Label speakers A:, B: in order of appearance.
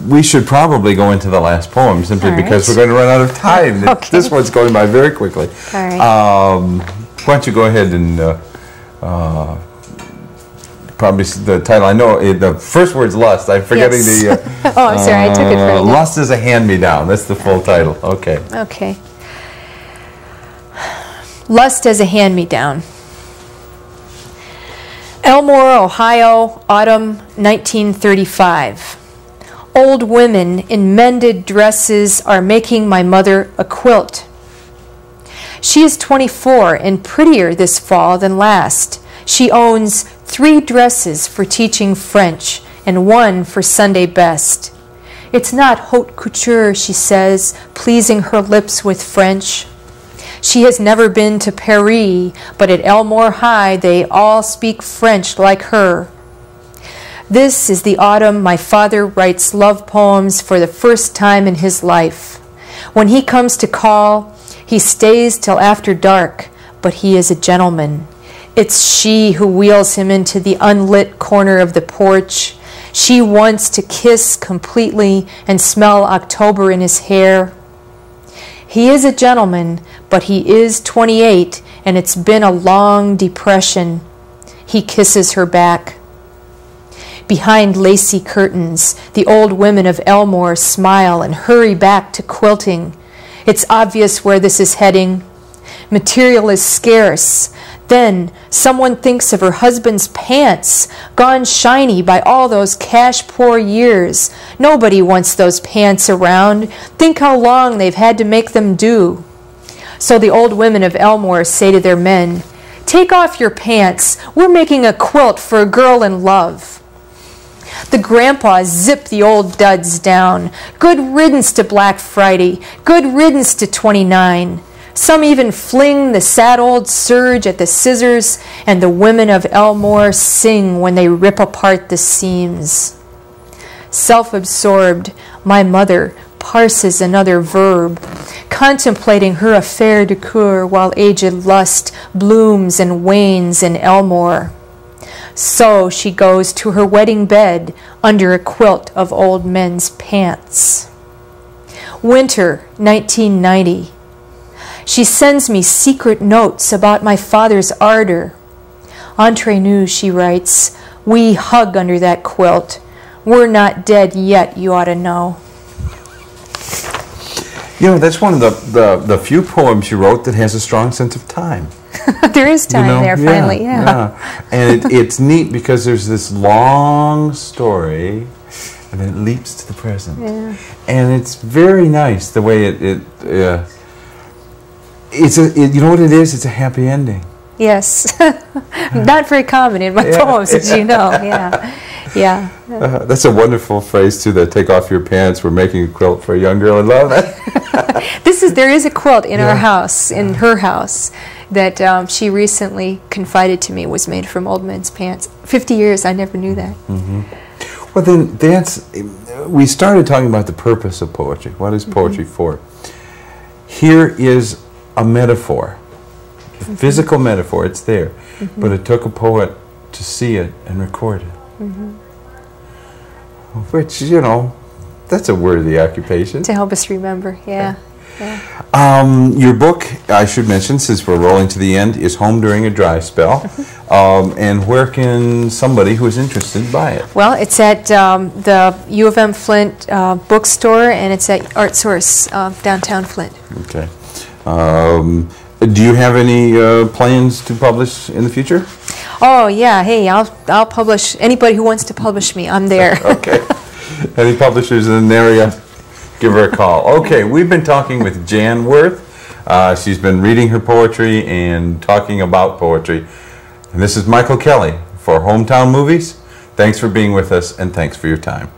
A: We should probably go into the last poem simply because we're going to run out of time.
B: Okay.
A: This one's going by very quickly.
B: All right.
A: Why don't you go ahead and probably the title. I know the first word's lust. I'm forgetting the.
B: Oh, I'm sorry. I took it from you.
A: Lust is a hand-me-down. That's the full title. Okay.
B: Okay. Lust as a hand-me-down. Elmore, Ohio, autumn 1935. Old women in mended dresses are making my mother a quilt. She is 24 and prettier this fall than last. She owns 3 dresses for teaching French and 1 for Sunday best. It's not haute couture, she says, pleasing her lips with French. She has never been to Paris, but at Elmore High they all speak French like her. This is the autumn my father writes love poems for the first time in his life. When he comes to call, he stays till after dark, but he is a gentleman. It's she who wheels him into the unlit corner of the porch. She wants to kiss completely and smell October in his hair. He is a gentleman, but he is 28, and it's been a long depression. He kisses her back. Behind lacy curtains, the old women of Elmore smile and hurry back to quilting. It's obvious where this is heading. Material is scarce. Then someone thinks of her husband's pants, gone shiny by all those cash-poor years. Nobody wants those pants around. Think how long they've had to make them do. So the old women of Elmore say to their men, "Take off your pants. We're making a quilt for a girl in love." The grandpas zip the old duds down. Good riddance to Black Friday. Good riddance to 29. Some even fling the sad old serge at the scissors, and the women of Elmore sing when they rip apart the seams. Self-absorbed, my mother parses another verb, contemplating her affaire de coeur while aged lust blooms and wanes in Elmore. So she goes to her wedding bed under a quilt of old men's pants. Winter 1990. She sends me secret notes about my father's ardor. Entre nous, she writes, we hug under that quilt. We're not dead yet, you ought to know.
A: You know, that's one of the few poems you wrote that has a strong sense of time.
B: There is time there, finally, yeah.
A: And it's neat because there's this long story, and then it leaps to the present. Yeah. And it's very nice the way you know what it is? It's a happy ending.
B: Yes. Not very common in my poems, as you know. Yeah.
A: That's a wonderful phrase too, that take off your pants, we're making a quilt for a young girl in love.
B: There is a quilt in our house, in her house, that she recently confided to me was made from old men's pants. 50 years, I never knew that. Mm-hmm.
A: Well then, we started talking about the purpose of poetry. What is poetry for? Here is a metaphor, a physical metaphor, it's there, but it took a poet to see it and record it. Which, you know, that's a worthy occupation.
B: To help us remember, yeah.
A: Your book, I should mention, since we're rolling to the end, is Home During a Dry Spell. And where can somebody who is interested buy it?
B: Well, it's at the U of M Flint bookstore, and it's at Art Source downtown Flint.
A: Okay. Do you have any plans to publish in the future?
B: Oh yeah, hey, I'll publish anybody who wants to publish me. I'm there.
A: Okay. Any publishers in the area, give her a call. Okay, we've been talking with Jan Worth. She's been reading her poetry and talking about poetry. And this is Michael Kelly for Hometown Movies. Thanks for being with us, and thanks for your time.